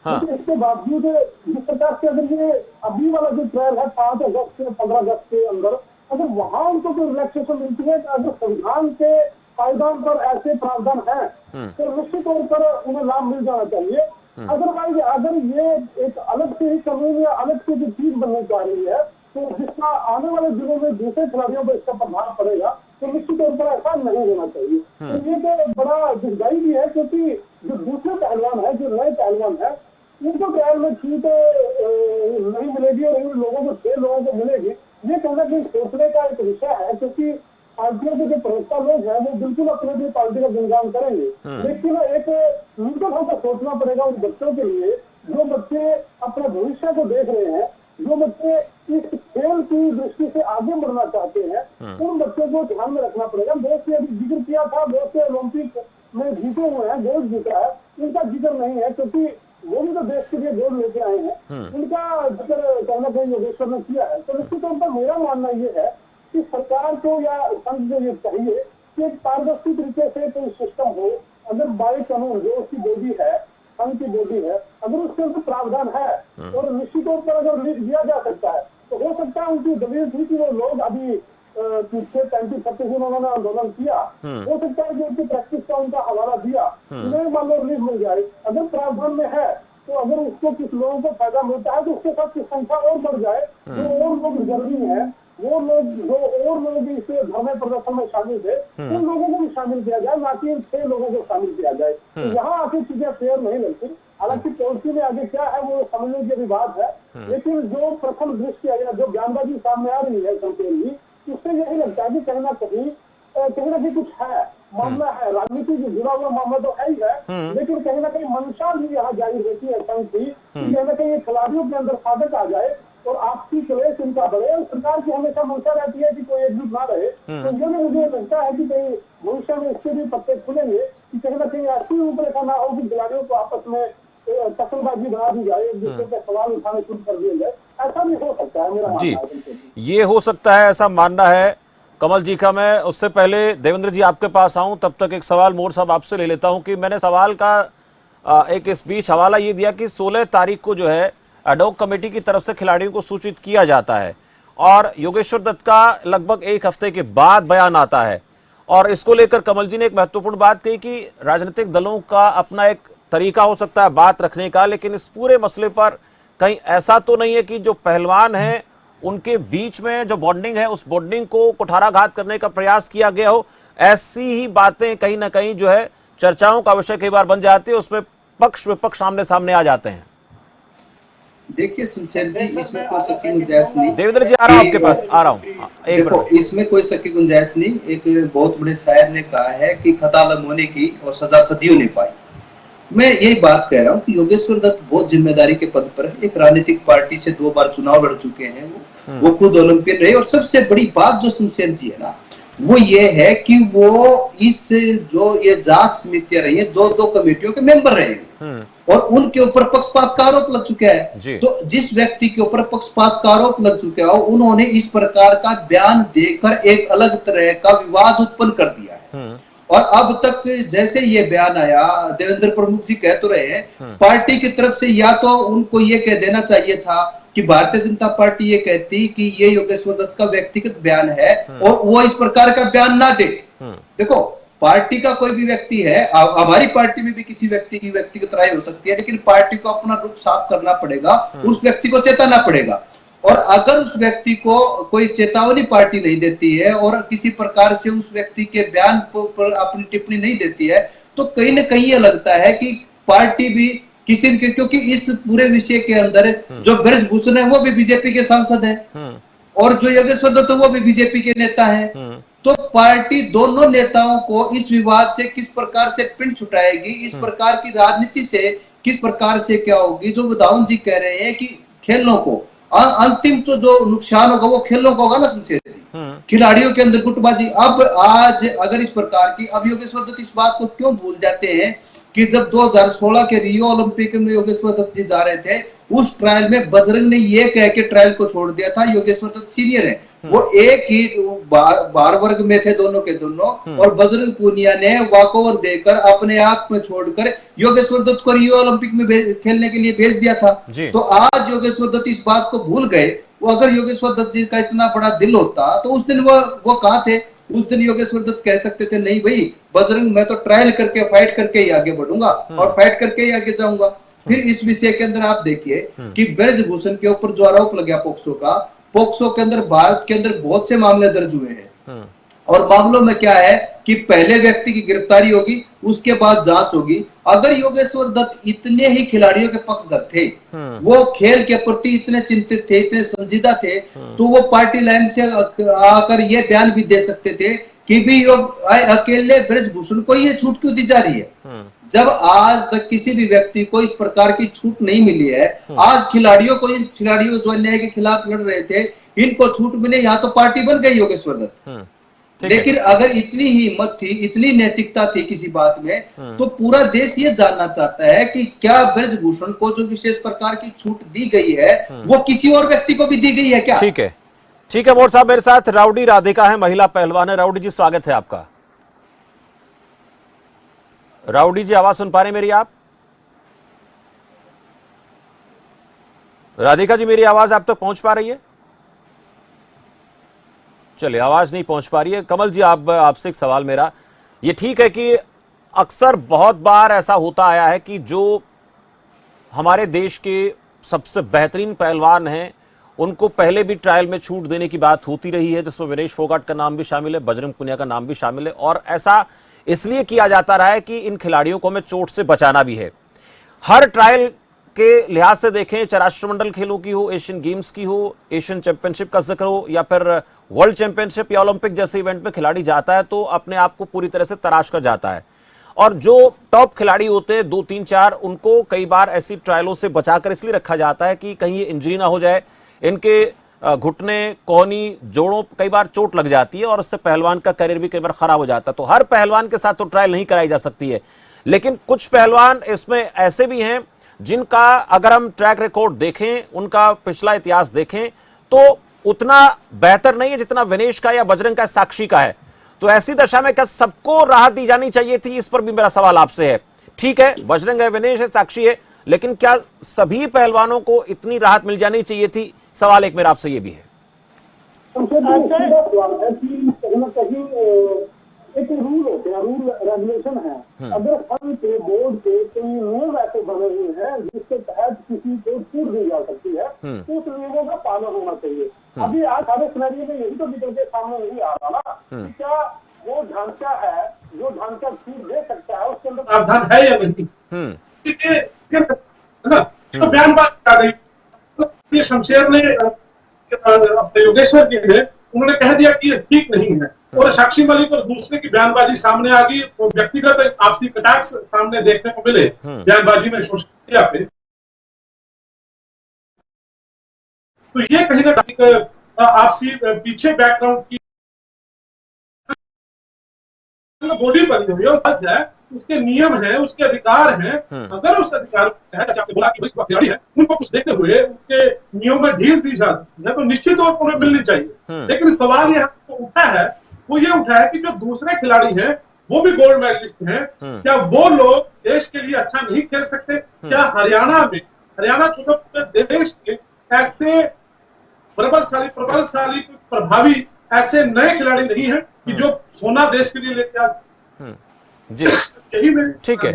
लेकिन इसके बावजूद जिस प्रकार से अगर ये अभी वाला जो ट्रायल है 5 अगस्त से 15 अगस्त के अंदर, अगर वहां उनको कोई रिलैक्सेशन मिलती है, अगर संविधान के पायदान पर ऐसे प्रावधान है तो निश्चित तौर पर उन्हें लाभ मिल जाना चाहिए। अदरवाइज अगर ये एक अलग से ही कानून या अलग से जो चीज बनने जा रही है तो जिसका आने वाले दिनों में दूसरे खिलाड़ियों पर इसका प्रभाव पड़ेगा, तो निश्चित तौर पर ऐसा नहीं होना चाहिए। तो ये तो बड़ा दुखदाई भी है, क्योंकि जो दूसरे पहलवान है, जो नए पहलवान है, उनको ट्रायल में छूट नहीं मिलेगी और इन लोगों को 6 लोगों को मिलेगी। ये कहना कहीं सोचने का एक विषय है, क्योंकि पार्टियों के जो प्रवक्ता लोग हैं वो बिल्कुल अपने भी पार्टी का गुणगान करेंगे, लेकिन एक न्यूट्रल होकर सोचना पड़ेगा उन बच्चों के लिए जो बच्चे अपने भविष्य को देख रहे हैं, जो बच्चे इस खेल की दृष्टि से आगे बढ़ना चाहते हैं, उन बच्चों को ध्यान में रखना पड़ेगा। बहुत से अभी जिक्र किया था, बहुत से ओलंपिक में जीते हुए हैं, गोल्ड जीता है, उनका जिक्र नहीं है क्योंकि वो भी तो देश के लिए गोल्ड लेके आए हैं, उनका जिक्र कहीं ना कहीं योगेश्वर ने किया है। तो निश्चित तौर पर मेरा मानना ये है कि सरकार को या संघ को ये चाहिए कि एक पारदर्शी तरीके से कोई सिस्टम हो। अगर बाई कानून जो उसकी बॉडी है, संघ की बॉडी है, अगर उसके अंदर प्रावधान है और निश्चित तौर पर अगर लिख दिया जा सकता है, तो हो सकता है उनकी दलील थी कि वो लोग अभी पीछे 35-36 उन्होंने आंदोलन किया, हो सकता है कि उनकी प्रैक्टिस का उनका हवाला दिया, उन्हें मान लो रिलीज मिल जाए। अगर प्रावधान में है तो अगर उसको कुछ लोगों को फायदा मिलता है तो उसके साथ की संख्या और बढ़ जाए, जो और लोग रिजर्विंग है, वो लोग जो और लोग इस धरने प्रदर्शन में शामिल थे, उन लोगों को भी शामिल किया जाए, ना कि 6 लोगों को शामिल किया जाए। तो यहाँ आके चीजें फेयर नहीं लगती। हालांकि पॉलिसी में आगे क्या है वो समझने की विवाद है, लेकिन जो प्रथम दृष्टि या जो बयानबाजी सामने आ रही है संकेत जी, उससे यही लगता है कि कहीं ना कहीं कुछ है, मामला है, राजनीति से जुड़ा हुआ मामला तो है ही है, लेकिन कहीं ना कहीं मंशा भी यहाँ जाहिर होती है संघ की, कहीं ना कहीं खिलाड़ियों के अंदर साधक आ जाए और आपसी क्लेश इनका बढ़े। और सरकार की हमेशा मंशा रहती है कि कोई एकजुट ना रहे। तो ये भी मुझे लगता है कि कहीं भविष्य में इसके भी पत्ते खुलेंगे कि कहीं ना कहीं ऐसी रूपरेखा ना हो कि खिलाड़ियों को आपस में टक्करबाजी बना दी जाए, एक दूसरे पे सवाल उठाने शुरू कर दिया जाए। ऐसा भी हो सकता है, मेरा मानना है। ये हो सकता है, ऐसा मानना है कमल जी का। मैं उससे पहले देवेंद्र जी आपके पास आऊं, तब तक एक सवाल मोर साहब आपसे ले लेता हूं कि मैंने सवाल का एक इस बीच हवाला ये दिया कि 16 तारीख को जो है एडॉक कमेटी की तरफ से खिलाड़ियों को सूचित किया जाता है और योगेश्वर दत्त का लगभग 1 हफ्ते के बाद बयान आता है। और इसको लेकर कमल जी ने एक महत्वपूर्ण बात कही कि राजनीतिक दलों का अपना एक तरीका हो सकता है बात रखने का, लेकिन इस पूरे मसले पर कहीं ऐसा तो नहीं है कि जो पहलवान हैं उनके बीच में जो बॉन्डिंग है उस बॉन्डिंग को कुठाराघात करने का प्रयास किया गया हो। ऐसी ही बातें कहीं ना कहीं जो है चर्चाओं का विषय कई बार बन जाती है, उसमें पक्ष विपक्ष सामने सामने आ जाते हैं। देखिए शमशेर जी, इसमें कोई शक की गुंजाइश नहीं। देवेंद्र जी आ रहा हूं आपके पास, आ रहा हूं। देखो, इसमें कोई शक की गुंजाइश नहीं। एक बहुत बड़े शायर ने कहा है कि खता लम होने की और सजा सदियों ने पाई। मैं यही बात कह रहा हूँ कि योगेश्वर दत्त बहुत जिम्मेदारी के पद पर है। एक राजनीतिक पार्टी से 2 बार चुनाव लड़ चुके हैं, वो खुद ओलंपियन रहे। और सबसे बड़ी बात जो शमशेर जी है ना, वो ये है कि वो इस जो ये जांच समितियां रही है, 2 कमेटियों के मेंबर रहे हैं और उनके ऊपर पक्षपात का आरोप लग चुका है। तो जिस व्यक्ति के ऊपर पक्षपात का आरोप लग चुका है, उन्होंने इस प्रकार का बयान देकर एक अलग तरह का विवाद उत्पन्न कर दिया है। और अब तक जैसे ये बयान आया, देवेंद्र प्रमुख जी कह तो रहे हैं पार्टी की तरफ से, या तो उनको ये कह देना चाहिए था कि भारतीय जनता पार्टी ये कहती कि ये योगेश्वर दत्त का व्यक्तिगत बयान है और वो इस प्रकार का बयान ना दे। देखो, पार्टी का कोई भी व्यक्ति है, हमारी पार्टी में भी किसी व्यक्ति की व्यक्तिगत राय हो सकती है, लेकिन पार्टी को अपना रुख साफ करना पड़ेगा, उस व्यक्ति को चेताना पड़ेगा। और अगर उस व्यक्ति को कोई चेतावनी पार्टी नहीं देती है और किसी प्रकार से उस व्यक्ति के बयान पर अपनी टिप्पणी नहीं देती है, तो कहीं ना कहीं ये लगता है कि पार्टी भी किसी के, क्योंकि इस पूरे विषय के अंदर जो ब्रजभूषण है वो भी बीजेपी के सांसद है और जो योगेश्वर दत्त वो भी बीजेपी के नेता है। तो पार्टी दोनों नेताओं को इस विवाद से किस प्रकार से पिंड छुटाएगी, इस प्रकार की राजनीति से किस प्रकार से क्या होगी। जो वधावन जी कह रहे हैं कि खेलों को अंतिम तो जो नुकसान होगा वो खेलों को होगा ना शमशेर जी, खिलाड़ियों के अंदर गुटबाजी। अब आज अगर इस प्रकार की, अब योगेश्वर दत्त इस बात को क्यों भूल जाते हैं कि जब 2016 के रियो ओलंपिक में योगेश्वर दत्त जी जा रहे थे, उस ट्रायल में बजरंग ने ये कह के ट्रायल को छोड़ दिया था, योगेश्वर दत्त सीनियर है, वो एक ही भार वर्ग में थे दोनों के दोनों, और बजरंग पूनिया ने वॉकओवर देकर अपने आप में छोड़कर योगेश्वर दत्त को रियो ओलंपिक में खेलने के लिए भेज दिया था। तो आज योगेश्वर दत्त इस बात को भूल गए। वो अगर योगेश्वर दत्त जी का इतना बड़ा दिल होता तो उस दिन वो कहाँ थे? उस दिन योगेश्वर दत्त कह सकते थे नहीं भाई बजरंग, मैं तो ट्रायल करके फाइट करके ही आगे बढ़ूंगा और फाइट करके ही आगे जाऊंगा। फिर इस विषय के अंदर आप देखिए कि ब्रजभूषण के ऊपर जो आरोप लग गया पोक्सो के अंदर भारत के अंदर बहुत से मामले दर्ज हुए हैं और मामलों में क्या है कि पहले व्यक्ति की गिरफ्तारी होगी, उसके बाद जांच होगी। अगर योगेश्वर दत्त इतने ही खिलाड़ियों के पक्षधर थे, वो खेल के प्रति इतने चिंतित थे, इतने संजीदा थे, तो वो पार्टी लाइन से आकर ये बयान भी दे सकते थे कि भी अकेले ब्रजभूषण को ये छूट क्यों दी जा रही है, जब आज तक किसी भी व्यक्ति को इस प्रकार की छूट नहीं मिली है। आज खिलाड़ियों को, इन खिलाड़ियों जो अन्याय के खिलाफ लड़ रहे थे, इनको छूट मिले, यहाँ तो पार्टी बन गई योगेश्वर दत्त। लेकिन अगर इतनी ही हिम्मत थी, इतनी नैतिकता थी किसी बात में, तो पूरा देश ये जानना चाहता है कि क्या ब्रजभूषण को जो विशेष प्रकार की छूट दी गई है वो किसी और व्यक्ति को भी दी गई है क्या? ठीक है मोर साहब, मेरे साथ राउडी राधिका है, महिला पहलवान है। राउडी जी स्वागत है आपका। राउडी जी आवाज सुन पा रहे मेरी आप? राधिका जी मेरी आवाज आप तक पहुंच पा रही है? चलिए, आवाज नहीं पहुंच पा रही है। कमल जी आपसे एक सवाल मेरा, ये ठीक है कि अक्सर बहुत बार ऐसा होता आया है कि जो हमारे देश के सबसे बेहतरीन पहलवान हैं उनको पहले भी ट्रायल में छूट देने की बात होती रही है, जिसमें विनेश फोगाट का नाम भी शामिल है, बजरंग पुनिया का नाम भी शामिल है, और ऐसा इसलिए किया जाता रहा है कि इन खिलाड़ियों को हमें चोट से बचाना भी है। हर ट्रायल के लिहाज से देखें, चाहे राष्ट्रमंडल खेलों की हो, एशियन गेम्स की हो, एशियन चैंपियनशिप का जिक्र हो, या फिर वर्ल्ड चैंपियनशिप या ओलंपिक जैसे इवेंट में खिलाड़ी जाता है तो अपने आप को पूरी तरह से तराश कर जाता है। और जो टॉप खिलाड़ी होते हैं 2, 3, 4, उनको कई बार ऐसी ट्रायलों से बचाकर इसलिए रखा जाता है कि कहीं ये इंजरी ना हो जाए, इनके घुटने, कोहनी, जोड़ों कई बार चोट लग जाती है और उससे पहलवान का करियर भी कई बार खराब हो जाता है। तो हर पहलवान के साथ तो ट्रायल नहीं कराई जा सकती है, लेकिन कुछ पहलवान इसमें ऐसे भी हैं जिनका अगर हम ट्रैक रिकॉर्ड देखें, उनका पिछला इतिहास देखें तो उतना बेहतर नहीं है जितना विनेश का या बजरंग का, साक्षी का है। तो ऐसी दशा में क्या सबको राहत दी जानी चाहिए थी? इस पर भी मेरा सवाल आपसे है। ठीक है, बजरंग है, विनेश है, साक्षी है, लेकिन क्या सभी पहलवानों को इतनी राहत मिल जानी चाहिए थी? सवाल एक मेरा आपसे ये भी है। एक रूल होते हैं, रूल रेगुलेशन है। अगर फंड पे बोर्ड पे कोई नियम ऐसे बने हुए हैं जिसके तहत किसी को छूट दी जा सकती है, तो उस नियमों का पालन होना चाहिए। अभी आज सारे सिनेरियो में यही तो निकल के सामने नहीं आ रहा ना कि क्या वो ढांचा है जो ढांचा छूट दे सकता है, उसके अंदर प्रावधान है या नहीं। तो बयानबाजी आ गई, शमशेर ने योगेश्वर जी ने उन्होंने कह दिया कि ये ठीक नहीं है, और साक्षी मलिक और दूसरे की बयानबाजी सामने आ गई। व्यक्तिगत आपसी कटाक्ष सामने देखने को मिले बयानबाजी में, सोशल मीडिया पे। तो ये कहीं ना कहीं आपसी पीछे बैकग्राउंड की बॉडी बनी हुई है, उसके नियम है, उसके अधिकार हैं। अगर उस अधिकार जैसे आपने बोला कि खिलाड़ी है, उनको कुछ देखते हुए उनके नियम में ढील दी जाती है तो निश्चित तौर पर मिलनी चाहिए। लेकिन सवाल यहाँ उठा है, वो ये उठा है कि जो दूसरे खिलाड़ी हैं वो भी गोल्ड मेडलिस्ट हैं, क्या वो लोग देश के लिए अच्छा नहीं खेल सकते? क्या हरियाणा छोटे पूरे देश के ऐसे प्रबलशाली प्रभावी ऐसे नए खिलाड़ी नहीं है कि जो सोना देश के लिए लेके आ? जी यही ठीक है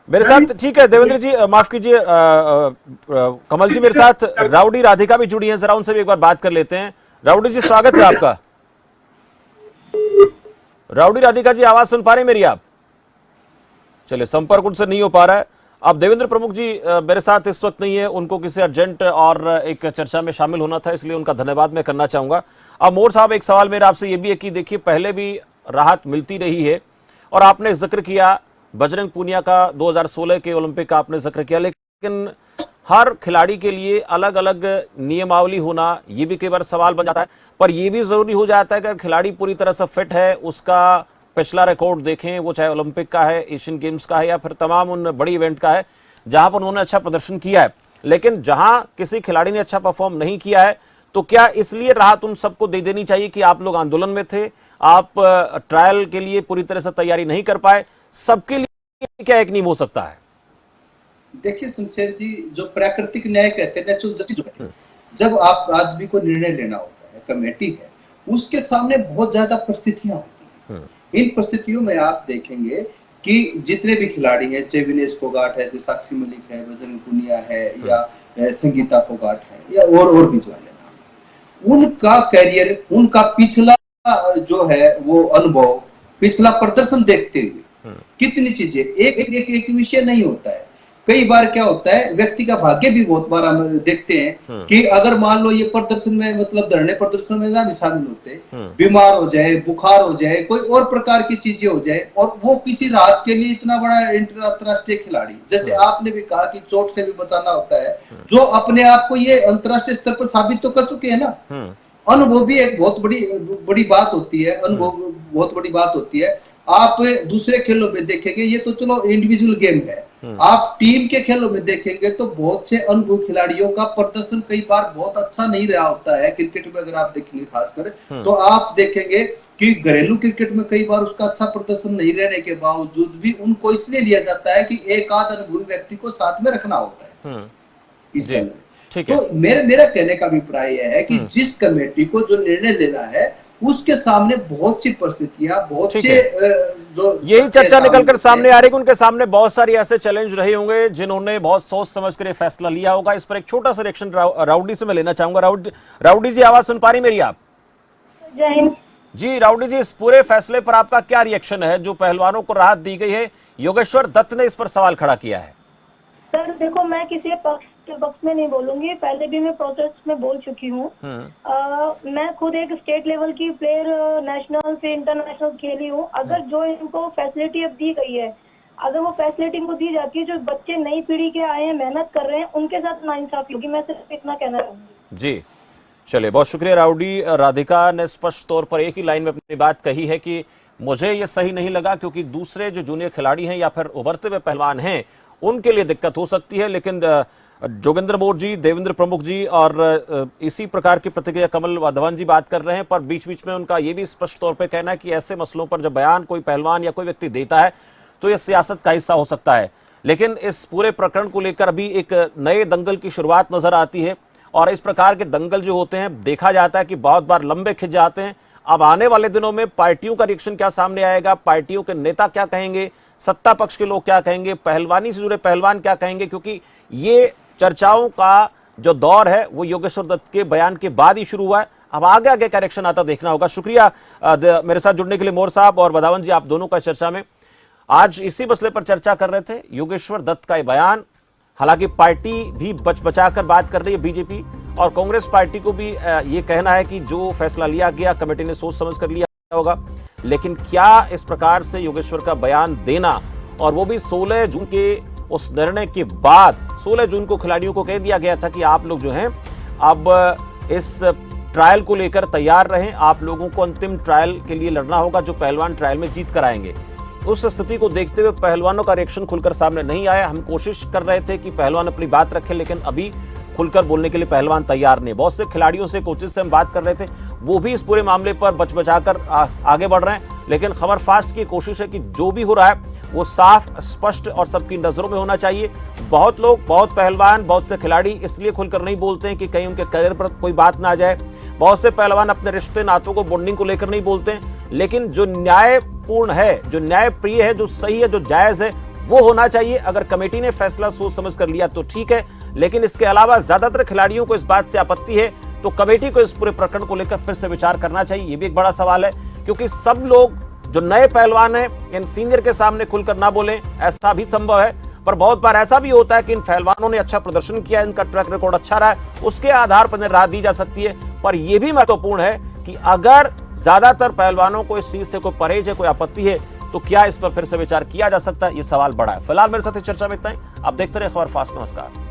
मेरे साथ। ठीक है देवेंद्र जी, माफ कीजिए, कमल जी मेरे साथ राउडी राधिका भी जुड़ी हैं, जरा उनसे भी एक बार बात कर लेते हैं। राउडी जी स्वागत है आपका। राउडी राधिका जी आवाज सुन पा रहे हैं मेरी आप? चलिए संपर्क उनसे नहीं हो पा रहा है। अब देवेंद्र प्रमुख जी मेरे साथ इस वक्त नहीं है, उनको किसी अर्जेंट और एक चर्चा में शामिल होना था, इसलिए उनका धन्यवाद मैं करना चाहूंगा। अब मोर साहब एक सवाल मेरा आपसे ये भी है कि देखिए पहले भी राहत मिलती रही है और आपने जिक्र किया बजरंग पूनिया का 2016 के ओलंपिक का आपने जिक्र किया, लेकिन हर खिलाड़ी के लिए अलग अलग नियमावली होना ये भी कई बार सवाल बन जाता है। पर यह भी जरूरी हो जाता है कि अगर खिलाड़ी पूरी तरह से फिट है, उसका पिछला रिकॉर्ड देखें, वो चाहे ओलंपिक का है, एशियन गेम्स का है या फिर तमाम उन बड़ी इवेंट का है जहां पर उन्होंने अच्छा प्रदर्शन किया है, लेकिन जहां किसी खिलाड़ी ने अच्छा परफॉर्म नहीं किया है तो क्या इसलिए राहत उन सबको दे देनी चाहिए कि आप लोग आंदोलन में थे, आप ट्रायल के लिए पूरी तरह से तैयारी नहीं कर पाए? सबके लिए क्या एक नियम हो सकता है? देखिए शमशेर जी, जो प्राकृतिक न्याय कहते हैं, नेचुरल जस्टिस, जब आप आदमी को निर्णय लेना होता है, कमेटी है, उसके सामने बहुत ज्यादा परिस्थितियां होती हैं। इन परिस्थितियों में आप देखेंगे कि जितने भी खिलाड़ी हैं, चाहे विनेश फोगाट है, साक्षी मलिक है, बजरंग पूनिया है या संगीता फोगाट है या और भी जो है नाम, उनका कैरियर, उनका पिछला जो है वो अनुभव, पिछला प्रदर्शन देखते हुए कितनी चीजें, एक विषय नहीं होता है। कई बार क्या होता है, व्यक्ति का भाग्य भी बहुत बार हम देखते हैं कि अगर मान लो ये प्रदर्शन में, मतलब धरने प्रदर्शन में ना भी शामिल होते, बीमार हो जाए, बुखार हो जाए, कोई और प्रकार की चीजें हो जाए, और वो किसी राहत के लिए इतना बड़ा अंतरराष्ट्रीय खिलाड़ी, जैसे आपने भी कहा कि चोट से भी बचाना होता है, जो अपने आप को ये अंतरराष्ट्रीय स्तर पर साबित तो कर चुके हैं ना। अनुभव भी एक बहुत बड़ी बात होती है, अनुभव बहुत बड़ी बात होती है। आप दूसरे खेलों में देखेंगे, ये तो चलो इंडिविजुअल गेम है, आप टीम के खेलों में देखेंगे तो बहुत से अनुभवी खिलाड़ियों का प्रदर्शन कई बार बहुत अच्छा नहीं रहा होता है। क्रिकेट में अगर आप देखेंगे खासकर, तो आप देखेंगे कि घरेलू क्रिकेट में कई बार उसका अच्छा प्रदर्शन नहीं रहने के बावजूद भी उनको इसलिए लिया जाता है कि एक आध अनुभवी व्यक्ति को साथ में रखना होता है इस खेल में। तो मेरा कहने का अभिप्राय यह है कि जिस कमेटी को जो निर्णय लेना है, उसके सामने बहुत सी परिस्थितियां, बहुत से जो यही चर्चा निकलकर सामने आ रही है, उनके सामने बहुत सारी ऐसे चैलेंज रहे होंगे जिन्होंने बहुत सोच समझ कर फैसला लिया होगा। इस पर एक छोटा सा रिएक्शन राउडी से मैं लेना चाहूंगा। राउडी जी आवाज सुन पा रही मेरी आप? जय हिंद जी। राउडी जी, इस पूरे फैसले पर आपका क्या रिएक्शन है जो पहलवानों को राहत दी गई है? योगेश्वर दत्त ने इस पर सवाल खड़ा किया है। सर देखो, मैं किसी पक्ष में नहीं बोलूंगी, पहले भी मैं प्रोटेस्ट में बोल चुकी हूँ। मैं खुद एक स्टेट लेवल की प्लेयर, नेशनल से इंटरनेशनल खेली हूँ। अगर जो इनको फैसिलिटी अब दी गई है, अगर वो फैसिलिटी इनको दी जाती है, जो बच्चे नई पीढ़ी के आए हैं, मेहनत कर रहे हैं, उनके साथ नाइंसाफी होगी। मैं सिर्फ इतना कहना चाहूंगी। जी चलिए, बहुत शुक्रिया। राउडी राधिका ने स्पष्ट तौर पर एक ही लाइन में अपनी बात कही है कि मुझे ये सही नहीं लगा, क्योंकि दूसरे जो जूनियर खिलाड़ी हैं या फिर उभरते हुए पहलवान हैं, उनके लिए दिक्कत हो सकती है। लेकिन जोगेंद्र मोर जी, देवेंद्र प्रमुख जी और इसी प्रकार की प्रतिक्रिया कमल वाधवान जी बात कर रहे हैं, पर बीच बीच में उनका यह भी स्पष्ट तौर पे कहना है कि ऐसे मसलों पर जब बयान कोई पहलवान या कोई व्यक्ति देता है तो यह सियासत का हिस्सा हो सकता है। लेकिन इस पूरे प्रकरण को लेकर अभी एक नए दंगल की शुरुआत नजर आती है, और इस प्रकार के दंगल जो होते हैं देखा जाता है कि बहुत बार लंबे खिंच जाते हैं। अब आने वाले दिनों में पार्टियों का रिएक्शन क्या सामने आएगा, पार्टियों के नेता क्या कहेंगे, सत्ता पक्ष के लोग क्या कहेंगे, पहलवानी से जुड़े पहलवान क्या कहेंगे, क्योंकि ये चर्चाओं का जो दौर है वो योगेश्वर दत्त के बयान के बाद ही शुरू हुआ है। अब आगे आगे क्या रिएक्शन आता देखना होगा। शुक्रिया मेरे साथ जुड़ने के लिए मोर साहब और वाधवान जी, आप दोनों का चर्चा में। आज इसी मसले पर चर्चा कर रहे थे, योगेश्वर दत्त का बयान। हालांकि पार्टी भी बचाकर बात कर रही है, बीजेपी और कांग्रेस पार्टी को भी ये कहना है कि जो फैसला लिया गया कमेटी ने सोच समझ कर लिया होगा, लेकिन क्या इस प्रकार से योगेश्वर का बयान देना, और वो भी 16 जून के उस निर्णय के बाद, 16 जून को खिलाड़ियों को कह दिया गया था कि आप लोग जो हैं अब इस ट्रायल को लेकर तैयार रहें, आप लोगों को अंतिम ट्रायल के लिए लड़ना होगा जो पहलवान ट्रायल में जीत कर आएंगे। उस स्थिति को देखते हुए पहलवानों का रिएक्शन खुलकर सामने नहीं आया। हम कोशिश कर रहे थे कि पहलवान अपनी बात रखें, लेकिन अभी खुलकर बोलने के लिए पहलवान तैयार नहीं। बहुत से खिलाड़ियों से, कोचेस से हम बात कर रहे थे, वो भी इस पूरे मामले पर बचाकर आगे बढ़ रहे हैं। लेकिन खबर फास्ट की कोशिश है कि जो भी हो रहा है वो साफ, स्पष्ट और सबकी नजरों में होना चाहिए। बहुत लोग, बहुत पहलवान, बहुत से खिलाड़ी इसलिए खुलकर नहीं बोलते हैं कि कहीं उनके करियर पर कोई बात ना आ जाए। बहुत से पहलवान अपने रिश्ते नातों को, बॉन्डिंग को लेकर नहीं बोलते हैं, लेकिन जो न्यायपूर्ण है, जो न्यायप्रिय है, जो सही है, जो जायज है, वो होना चाहिए। अगर कमेटी ने फैसला सोच समझ कर लिया तो ठीक है, लेकिन इसके अलावा ज्यादातर खिलाड़ियों को इस बात से आपत्ति है, तो कमेटी को इस पूरे प्रकरण को लेकर फिर से विचार करना चाहिए। ये भी एक बड़ा सवाल है, क्योंकि सब लोग जो नए पहलवान हैं इन सीनियर के सामने खुलकर ना बोलें, ऐसा भी संभव है। पर बहुत बार ऐसा भी होता है कि इन पहलवानों ने अच्छा प्रदर्शन किया, इनका ट्रैक रिकॉर्ड अच्छा रहा है, उसके आधार पर राह दी जा सकती है। पर यह भी महत्वपूर्ण है कि अगर ज्यादातर पहलवानों को इस चीज से कोई परहेज है, कोई आपत्ति है, तो क्या इस पर फिर से विचार किया जा सकता है? ये सवाल बड़ा है। फिलहाल मेरे साथ चर्चा में इतना ही। आप देखते रहे खबर फास्ट। नमस्कार।